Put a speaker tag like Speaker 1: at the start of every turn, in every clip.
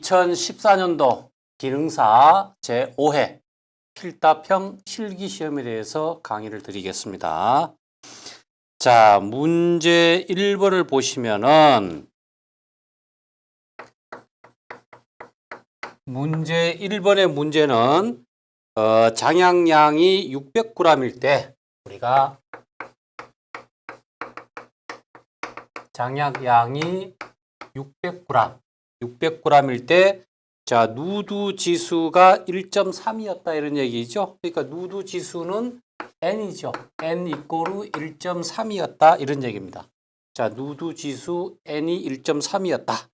Speaker 1: 2014년도 기능사 제5회 필답형 실기시험에 대해서 강의를 드리겠습니다. 자, 문제 1번을 보시면은 문제 1번의 문제는 장양량이 600g일 때 우리가 장양량이 600g일 때 자, 누드 지수가 1.3이었다 이런 얘기죠. 그러니까 누드 지수는 n이죠. n 이꼬르 1.3이었다 이런 얘기입니다. 자, 누드 지수 n이 1.3이었다.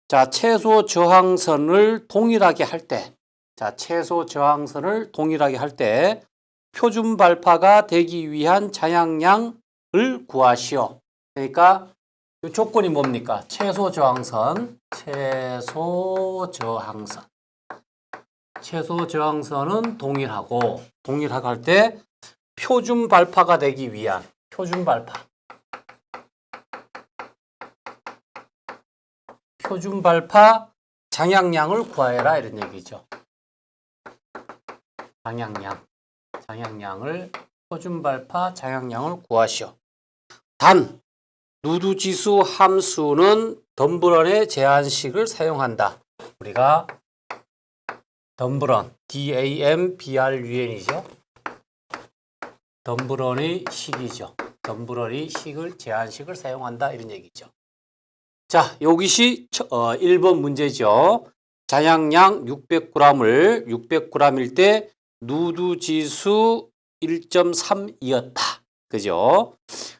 Speaker 1: 자, 최소 저항선을 동일하게 할 때, 자, 최소 저항선을 동일하게 할 때 표준 발파가 되기 위한 장양량을 구하시오. 그러니까 이 조건이 뭡니까? 최소 저항선, 최소 저항선은 동일하고 할 때 표준 발파가 되기 위한 표준 발파 장양량을 구하여라 이런 얘기죠. 장양량을 표준 발파 장양량을 구하시오. 단 누드 지수 함수는 덤브런의 제한식을 사용한다. 우리가 덤브런 DAMBRUN이죠. 덤브런의 식이죠. 덤브런의 제한식을 사용한다 이런 얘기죠. 자, 여기시 1번 문제죠. 장양량 600g일 때 누드 지수 1.3이었다. 그죠?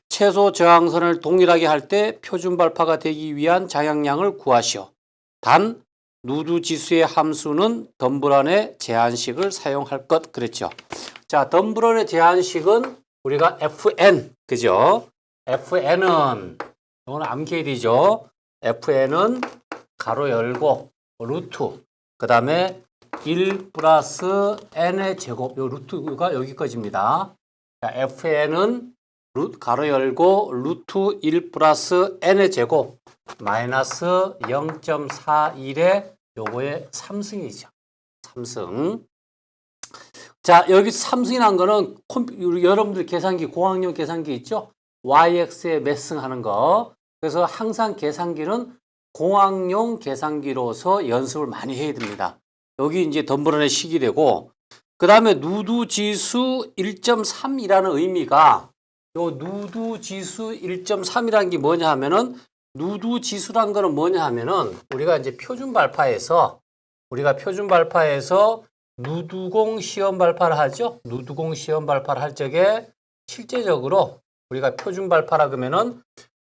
Speaker 1: 최소 저항선을 동일하게 할 때 표준 발파가 되기 위한 장양량을 구하시오. 단 누드 지수의 함수는 덤브런의 제한식을 사용할 것 그랬죠. 자, 덤브런의 제한식은 우리가 fn 그죠? fn은 이건 암케일이죠. fn은 가로 열고 루트 그다음에 1 플러스 n의 제곱 요 루트가 여기까지입니다. 자, fn은 가로 열고 루트 1 플러스 n의 제곱 마이너스 0.41의 요거의 3승이죠. 3승. 자, 여기 3승이란 거는 여러분들 계산기, 고학년 계산기 있죠? YX에 몇 승 하는 거. 그래서 항상 계산기는 공학용 계산기로서 연습을 많이 해야 됩니다. 여기 이제 덤브런의 식이 되고, 그 다음에 누드 지수 1.3이라는 의미가 요 누드 지수 1.3이라는 게 뭐냐 하면은 누드 지수란 거는 뭐냐 하면은 우리가 이제 표준 발파에서 누드공 시험 발파를 하죠. 누드공 시험 발파를 할 적에 실제적으로 우리가 표준 발파라 그러면은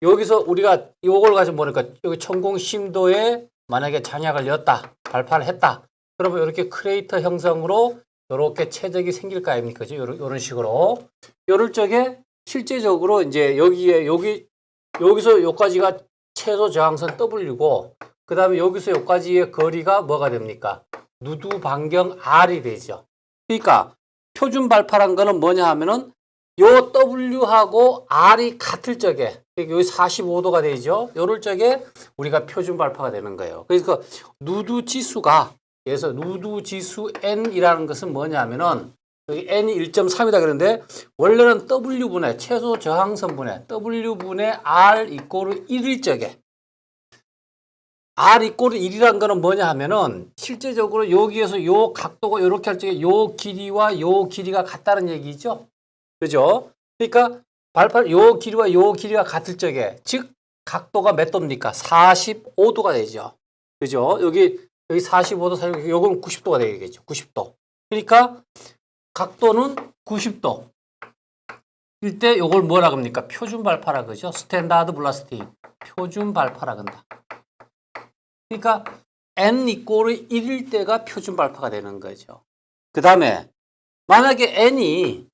Speaker 1: 여기서 우리가 요걸 가지고 뭐랄까 여기 천공 심도에 만약에 잔약을 넣었다 발파를 했다 그러면 이렇게 크레이터 형성으로 이렇게 최적이 생길 거 아닙니까? 이런 식으로 요럴 적에 실제적으로 이제 여기서 여기까지가 최소 저항선 W고 그 다음에 여기서 여기까지의 거리가 뭐가 됩니까? 누드 반경 R이 되죠. 그러니까 표준 발파란 거는 뭐냐 하면은 요 W하고 R이 같을 적에 여기 45도가 되죠. 요럴 적에 우리가 표준 발파가 되는 거예요. 그러니까 누드 지수가 그래서 누드 지수 N이라는 것은 뭐냐 하면은 여기 n이 1.3이다 그러는데 원래는 W분의 최소 저항선분의 W분의 R 이꼬르 1일 적에 R 이꼬르 1이란 거는 뭐냐 하면은 실제적으로 여기에서 요 각도가 이렇게 할 적에 요 길이와 요 길이가 같다는 얘기죠. 그죠? 그러니까 요 길이와 요 길이가 같을 적에 즉 각도가 몇 도입니까? 45도가 되죠. 그죠? 여기 45도 사용 요건 90도가 되겠죠. 90도. 그러니까 각도는 90도. 일 때 요걸 뭐라 그럽니까? 표준 발파라 그러죠. 스탠다드 블라스티. 표준 발파라 그런다. 그러니까 n 이꼬르 1일 때가 표준 발파가 되는 거죠. 그 다음에 만약에 n은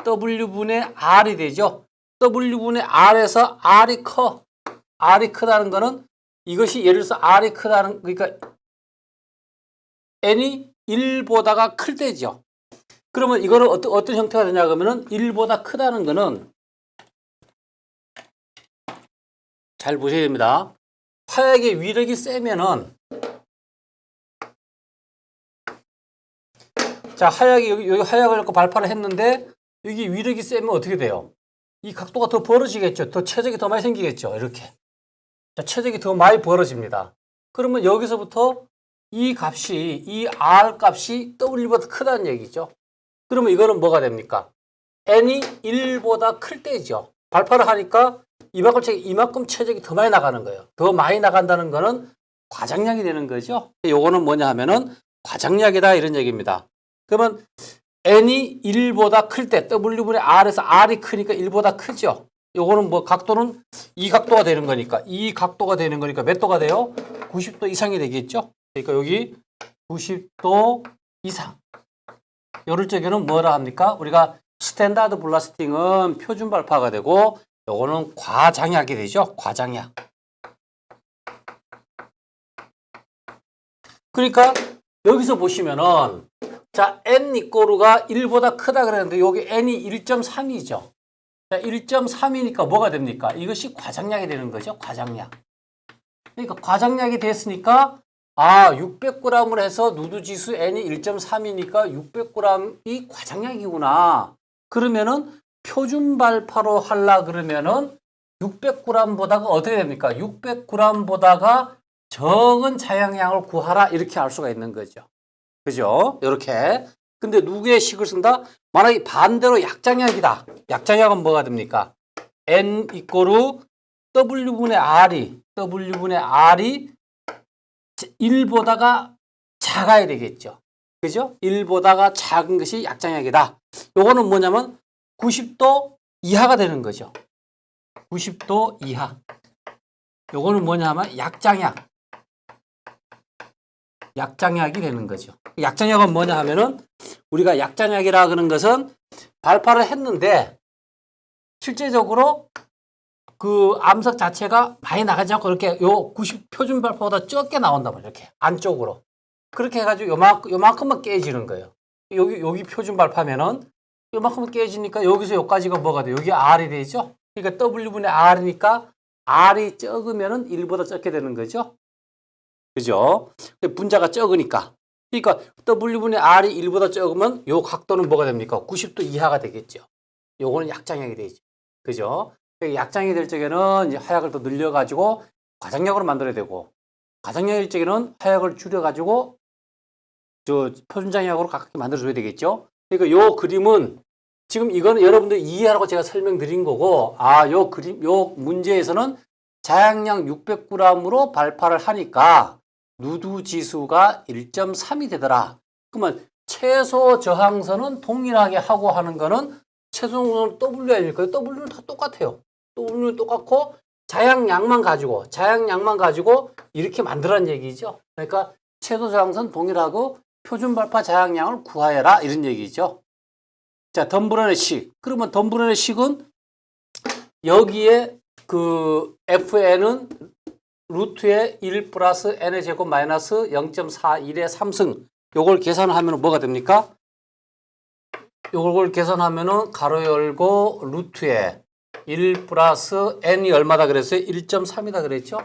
Speaker 1: W분의 R이 되죠. W분의 R에서 R이 크다는 거는 이것이 예를 들어서 R이 크다는 그러니까 n이 1보다가 클 때죠. 그러면 이거는 어떤 형태가 되냐 그러면은 1보다 크다는 거는 잘 보셔야 됩니다. 화약의 위력이 세면은 자, 화약이 여기 화약을 갖고 발파를 했는데 여기 위력이 세면 어떻게 돼요? 이 각도가 더 벌어지겠죠. 더 최적이 더 많이 생기겠죠. 이렇게. 자, 최적이 더 많이 벌어집니다. 그러면 여기서부터 이 값이, 이 R 값이 W보다 크다는 얘기죠. 그러면 이거는 뭐가 됩니까? N이 1보다 클 때죠. 발파를 하니까 이만큼 최적이 더 많이 나가는 거예요. 더 많이 나간다는 거는 과장량이 되는 거죠. 요거는 뭐냐 하면은 과장량이다 이런 얘기입니다. 그러면 N이 1보다 클 때 W분의 R에서 R이 크니까 1보다 크죠. 요거는 뭐 각도는 이 각도가 되는 거니까 이 각도가 되는 거니까 몇 도가 돼요? 90도 이상이 되겠죠. 그러니까 여기 90도 이상. 요럴 적에는 뭐라 합니까? 우리가 스탠다드 블라스팅은 표준 발파가 되고 요거는 과장약이 되죠. 과장약. 그러니까 여기서 보시면은 자, n 이꼬르가 1보다 크다 그랬는데 여기 n이 1.3이죠. 자, 1.3이니까 뭐가 됩니까? 이것이 과장량이 되는 거죠. 과장량. 그러니까 과장량이 됐으니까 600g을 해서 누드지수 n이 1.3이니까 600g이 과장량이구나. 그러면은 표준 발파로 하려 그러면은 600g보다가 어떻게 됩니까? 600g보다가 적은 자양량을 구하라 이렇게 할 수가 있는 거죠. 그죠? 이렇게. 근데 누구의 식을 쓴다? 만약에 반대로 약장약이다. 약장약은 뭐가 됩니까? N 이꼬르 W분의 R이 1보다가 작아야 되겠죠. 그죠? 1보다가 작은 것이 약장약이다. 요거는 뭐냐면 90도 이하가 되는 거죠. 90도 이하. 요거는 뭐냐면 약장약. 약장약이 되는 거죠. 약장약은 뭐냐 하면은 우리가 약장약이라 그러는 것은 발파를 했는데 실제적으로 그 암석 자체가 많이 나가지 않고 이렇게 요 90 표준 발파보다 적게 나온단 말이에요. 이렇게 안쪽으로. 그렇게 해가지고 요만큼만 깨지는 거예요. 여기 표준 발파면은 요만큼만 깨지니까 여기서 여기까지가 뭐가 돼요? 여기 R이 되죠? 그러니까 W분의 R이니까 R이 적으면은 1보다 적게 되는 거죠. 그죠? 분자가 적으니까. 그러니까 W분의 R이 1보다 적으면 요 각도는 뭐가 됩니까? 90도 이하가 되겠죠. 요거는 약장약이 되죠. 그죠? 약장이 될 적에는 이제 화약을 더 늘려가지고 과장약으로 만들어야 되고, 과장약일 적에는 화약을 줄여가지고 표준장약으로 가깝게 만들어줘야 되겠죠. 그러니까 요 그림은 지금 이거는 여러분들 이해하라고 제가 설명드린 거고, 요 문제에서는 자양량 600g으로 발파를 하니까 누드 지수가 1.3이 되더라. 그러면 최소 저항선은 동일하게 하고 하는 거는 최소 저항선은 W 아닐까요? W는 다 똑같아요. W는 똑같고 자양량만 가지고 이렇게 만들라는 얘기죠. 그러니까 최소 저항선 동일하고 표준 발파 자양량을 구하여라 이런 얘기죠. 자, 덤브런의 식. 그러면 덤브런의 식은 여기에 그 FN은 루트의 1 플러스 n의 제곱 마이너스 0.41의 3승. 요걸 계산하면 뭐가 됩니까? 요걸 계산하면은 가로 열고 루트의 1 플러스 n이 얼마다 그랬어요? 1.3이다 그랬죠?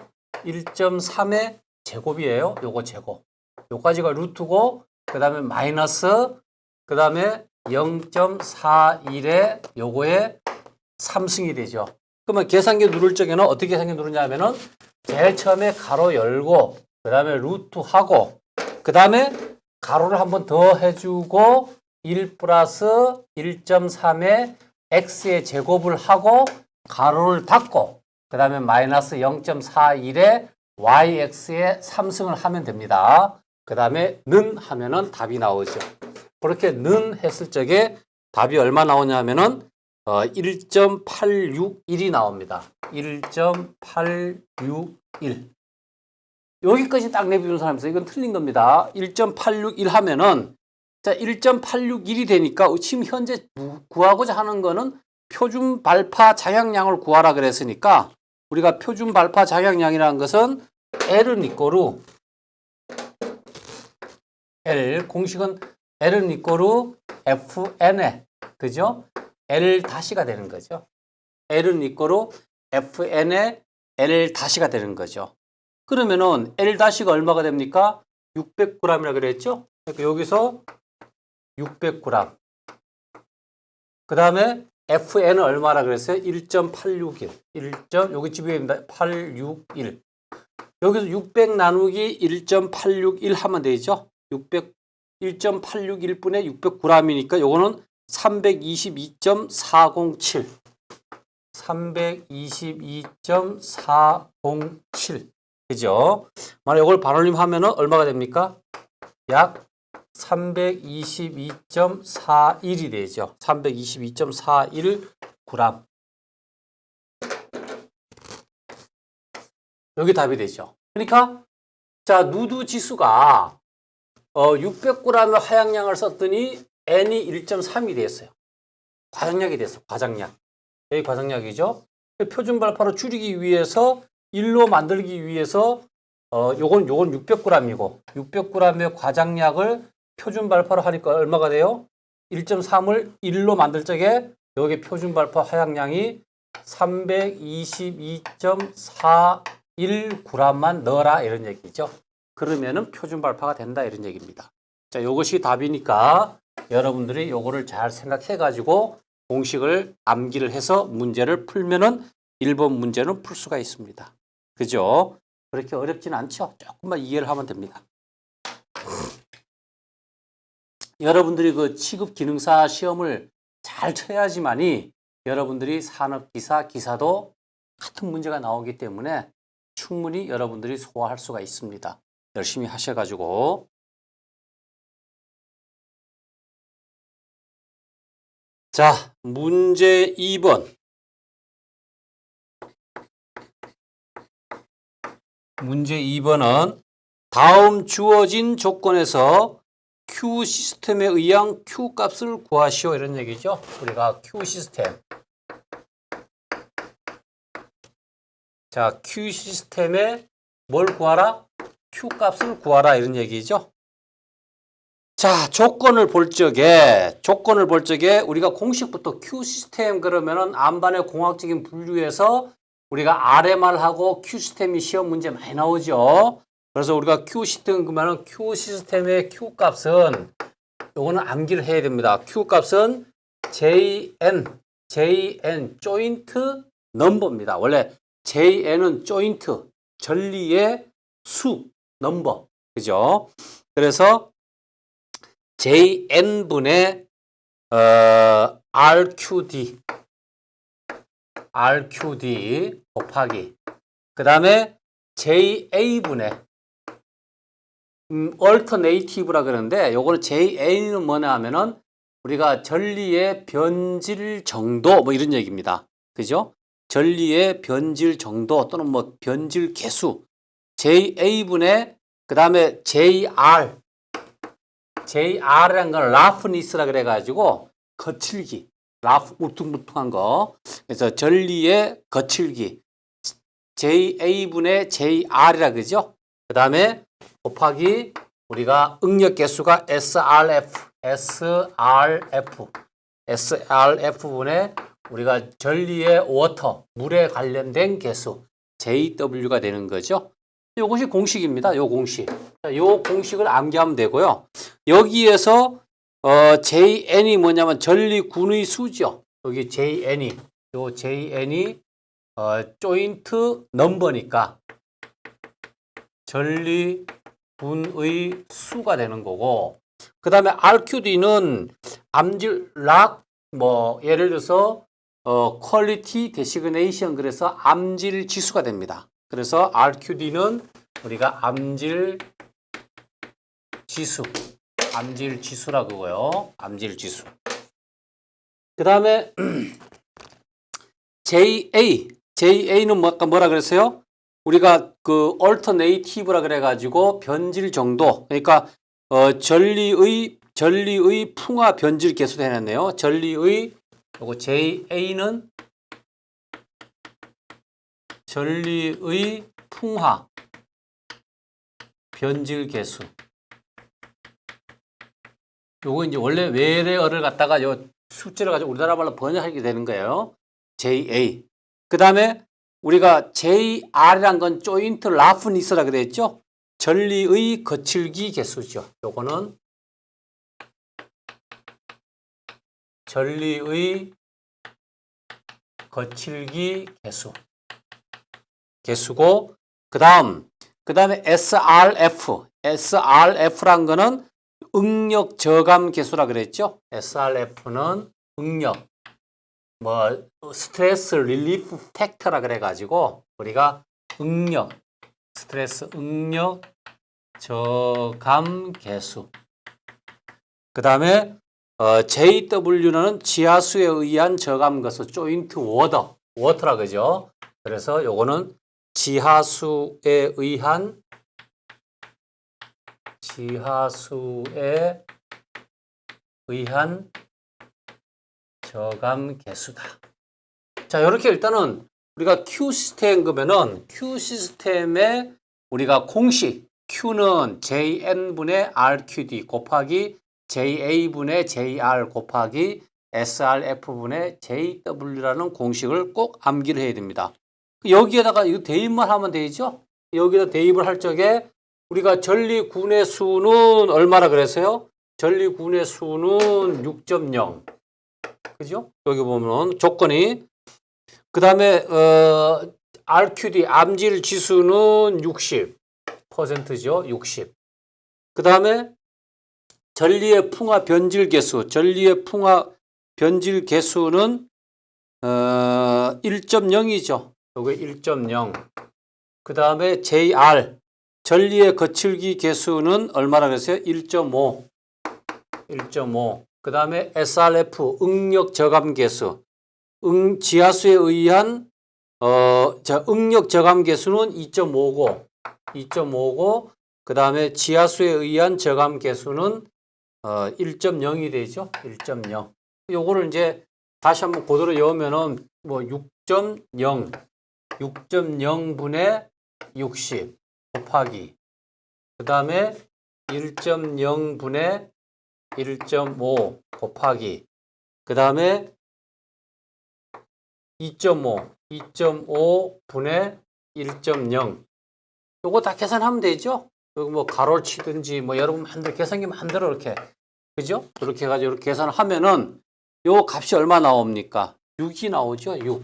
Speaker 1: 1.3의 제곱이에요. 요거 제곱. 요까지가 루트고 그 다음에 마이너스 그 다음에 0.41의 요거의 3승이 되죠. 그러면 계산기 누를 적에는 어떻게 계산기 누르냐 하면은 제일 처음에 가로 열고 그 다음에 루트 하고 그 다음에 가로를 한 번 더 해주고 1 플러스 1.3의 x의 제곱을 하고 가로를 닫고 그 다음에 마이너스 0.41의 yx의 3승을 하면 됩니다. 그 다음에 는 하면은 답이 나오죠. 그렇게 는 했을 적에 답이 얼마 나오냐 하면은 1.861이 나옵니다. 1.861. 여기까지 딱 내비두는 사람이 있어요. 이건 틀린 겁니다. 1.861 하면은, 자, 1.861이 되니까 지금 현재 구하고자 하는 거는 표준 발파 자양량을 구하라 그랬으니까 우리가 표준 발파 자양량이라는 것은 L은 이꼬르 L, 공식은 L은 이꼬르 FN에, 그죠? L 다시가 되는 거죠. L은 이꼬르 FN의 L 다시가 되는 거죠. 그러면은 L-가 얼마가 됩니까? 600g이라 그랬죠? 그러니까 여기서 600g. 그 다음에 FN은 얼마라 그랬어요? 1.861. 여기 집어입니다. 861. 여기서 600 나누기 1.861 하면 되죠? 1.861분의 600g이니까 요거는 322.407. 322.407. 그죠? 만약 이걸 반올림하면 얼마가 됩니까? 약 322.41이 되죠. 322.41g. 여기 답이 되죠. 그러니까 자, 누드 지수가 600g의 화약량을 썼더니 N이 1.3이 됐어요. 과장량이 됐어. 과장량. 여기 과장량이죠. 표준 발파로 줄이기 위해서 1로 만들기 위해서 요건 600g이고 600g의 과장량을 표준 발파로 하니까 얼마가 돼요? 1.3을 1로 만들 적에 여기 표준 발파 화약량이 322.41g만 넣어라 이런 얘기죠. 그러면은 표준 발파가 된다 이런 얘기입니다. 자, 이것이 답이니까 여러분들이 요거를 잘 생각해 가지고 공식을 암기를 해서 문제를 풀면은 1번 문제는 풀 수가 있습니다. 그죠? 그렇게 어렵진 않죠? 조금만 이해를 하면 됩니다. 여러분들이 그 취급 기능사 시험을 잘 쳐야지만이 여러분들이 산업기사, 기사도 같은 문제가 나오기 때문에 충분히 여러분들이 소화할 수가 있습니다. 열심히 하셔가지고. 자, 문제 2번. 문제 2번은 다음 주어진 조건에서 Q 시스템에 의한 Q 값을 구하시오 이런 얘기죠. 우리가 Q 시스템. 자, Q 시스템에 뭘 구하라? Q 값을 구하라 이런 얘기죠. 자, 조건을 볼 적에 우리가 공식부터 Q 시스템 그러면은 안반의 공학적인 분류에서 우리가 RMR하고 Q 시스템이 시험 문제 많이 나오죠. 그래서 우리가 Q 시스템 그러면은 Q 시스템의 Q 값은 요거는 암기를 해야 됩니다. Q 값은 JN 조인트 넘버입니다. 원래 JN은 조인트 전리의 수 넘버. 그죠? 그래서 JN분의 RQD 곱하기 그 다음에 JA분의 alternative라 그러는데 요거는 JA는 뭐냐 하면은 우리가 전리의 변질 정도 뭐 이런 얘기입니다. 그죠? 전리의 변질 정도 또는 뭐 변질 개수 JA분의 그 다음에 JR이라는 건 라프니스라 그래가지고 거칠기 라프 울퉁불퉁한 거 그래서 전리의 거칠기 JA분의 JR이라 그러죠. 그 다음에 곱하기 우리가 응력 개수가 SRF분의 우리가 전리의 워터 물에 관련된 개수 JW가 되는 거죠. 이것이 공식입니다. 요 공식. 요 공식을 암기하면 되고요. 여기에서 JN이 뭐냐면 전리군의 수죠. 여기 JN이 요 JN이 조인트 넘버니까 전리군의 수가 되는 거고 그 다음에 RQD는 암질 락 뭐 예를 들어서 퀄리티 데시그네이션 그래서 암질 지수가 됩니다. 그래서 RQD는 우리가 암질 지수라 그거요. 암질 지수. 그 다음에 JA는 뭐라 그랬어요? 우리가 그 alternative라 그래가지고 변질 정도. 그러니까 전리의 풍화 변질 개수 되겠네요. 전리의 요거 JA는 전리의 풍화 변질 개수. 요거 이제 원래 외래어를 갖다가 요 숫자를 가지고 우리나라 말로 번역하게 되는 거예요. JA. 그 다음에 우리가 JR이란 건 조인트 라프니스라고 되어 있죠. 전리의 거칠기 개수죠. 요거는 전리의 거칠기 개수고 그다음에 SRF란 거는 응력 저감 개수라 그랬죠. SRF는 응력 스트레스 릴리프 팩터라 그래 가지고 우리가 스트레스 응력 저감 개수. 그다음에 JW는 지하수에 의한 저감 개수, 조인트 워터라 그죠. 그래서 요거는 지하수에 의한 저감 개수다. 자, 이렇게 일단은 우리가 Q 시스템 그러면은 Q 시스템의 우리가 공식 Q는 JN분의 RQD 곱하기 JA분의 JR 곱하기 SRF분의 JW라는 공식을 꼭 암기를 해야 됩니다. 여기에다가 이거 대입만 하면 되죠. 여기다 대입을 할 적에 우리가 전리군의 수는 얼마나 그랬어요? 전리군의 수는 6.0. 그죠? 여기 보면 조건이 그 다음에 RQD 암질 지수는 60%죠. 60. 그 다음에 전리의 풍화 변질 개수, 변질 개수는 1.0이죠. 요게 1.0. 그 다음에 JR 전리의 거칠기 개수는 얼마나 그랬어요? 1.5. 그 다음에 SRF 응력 저감 개수. 지하수에 의한 응력 저감 개수는 2.5고 그 다음에 지하수에 의한 저감 개수는 1.0이 되죠. 1.0. 요거를 이제 다시 한번 그대로 외우면은 뭐 6.0분의 60 곱하기 그 다음에 1.0분의 1.5 곱하기 그 다음에 2.5분의 1.0 요거 다 계산하면 되죠. 여기 뭐 가로를 치든지 뭐 여러분 계산기 마음대로 이렇게 그죠? 그렇게 해가지고 이렇게 계산을 하면은 요 값이 얼마 나옵니까? 6이 나오죠. 6.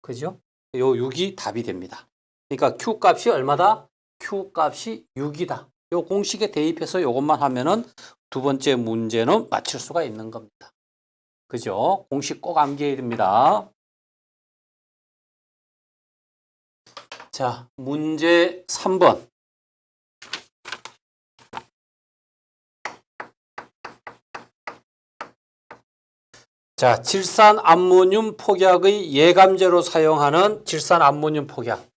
Speaker 1: 그죠? 요 6이 답이 됩니다. 그러니까 Q 값이 얼마다? Q 값이 6이다. 요 공식에 대입해서 요것만 하면은 두 번째 문제는 맞출 수가 있는 겁니다. 그죠? 공식 꼭 암기해야 됩니다. 자, 문제 3번. 자, 질산암모늄 폭약의 예감제로 사용하는 질산암모늄 폭약.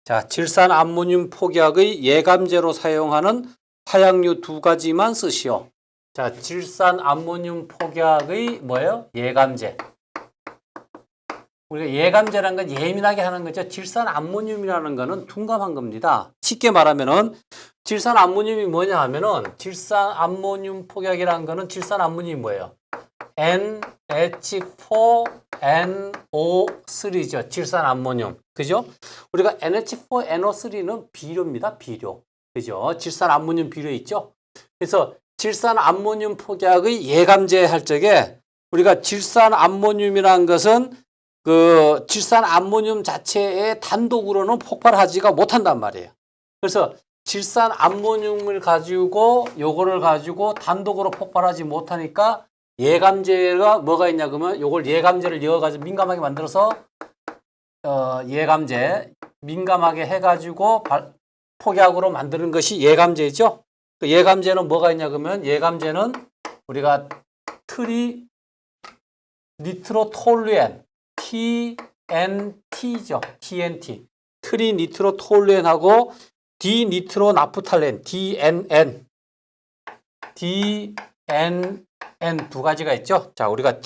Speaker 1: 자, 질산암모늄 폭약의 예감제로 사용하는 화약류 두 가지만 쓰시오. 자, 질산암모늄 폭약의 뭐예요? 예감제. 우리가 예감제라는 건 예민하게 하는 거죠. 질산암모늄이라는 거는 둔감한 겁니다. 쉽게 말하면은 질산암모늄이 뭐냐 하면은 질산암모늄 폭약이라는 거는 질산암모늄이 뭐예요? NH4NO3죠. 질산암모늄. 그죠? 우리가 NH4NO3는 비료입니다. 비료. 그죠? 질산암모늄 비료 있죠? 그래서 질산암모늄 폭약의 예감제 할 적에 우리가 질산암모늄이라는 것은 그 질산암모늄 자체의 단독으로는 폭발하지가 못한단 말이에요. 그래서 질산암모늄을 가지고 요거를 가지고 단독으로 폭발하지 못하니까 예감제가 뭐가 있냐 그러면 요걸 예감제를 이어가지고 민감하게 만들어서 예감제 민감하게 해가지고 폭약으로 만드는 것이 예감제죠. 그 예감제는 뭐가 있냐 그러면 예감제는 우리가 트리니트로톨루엔 TNT죠. TNT. 트리니트로톨루엔하고 디니트로나프탈렌 DNN. DNN 두 가지가 있죠. 자, 우리가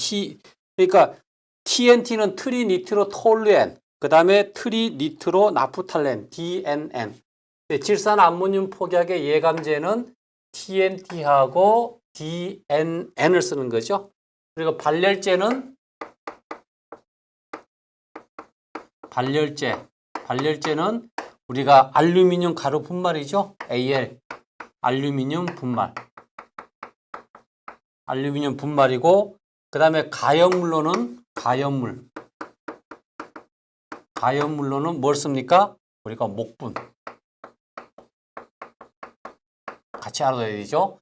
Speaker 1: 그러니까 TNT는 트리니트로톨루엔, 그다음에 트리니트로나프탈렌 DNN. 질산 암모늄 폭약의 예감제는 TNT하고 DNN을 쓰는 거죠. 그리고 발열제는 발열제는 우리가 알루미늄 가루 분말이죠. AL 알루미늄 분말이고 그다음에 가연물로는 뭘 씁니까? 우리가 목분 같이 알아둬야 되죠.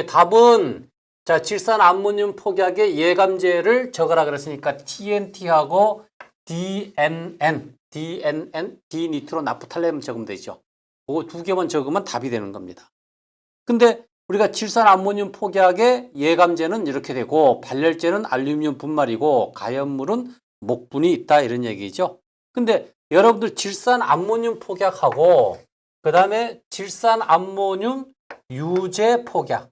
Speaker 1: 답은 자 질산 암모늄 폭약의 예감제를 적으라 그랬으니까 TNT하고 DNN, 디니트로 나프탈렌 적으면 되죠. 그거 두 개만 적으면 답이 되는 겁니다. 근데 우리가 질산 암모늄 폭약의 예감제는 이렇게 되고 발열제는 알루미늄 분말이고 가연물은 목분이 있다 이런 얘기죠. 근데 여러분들 질산 암모늄 폭약하고 그 다음에 질산 암모늄 유제 폭약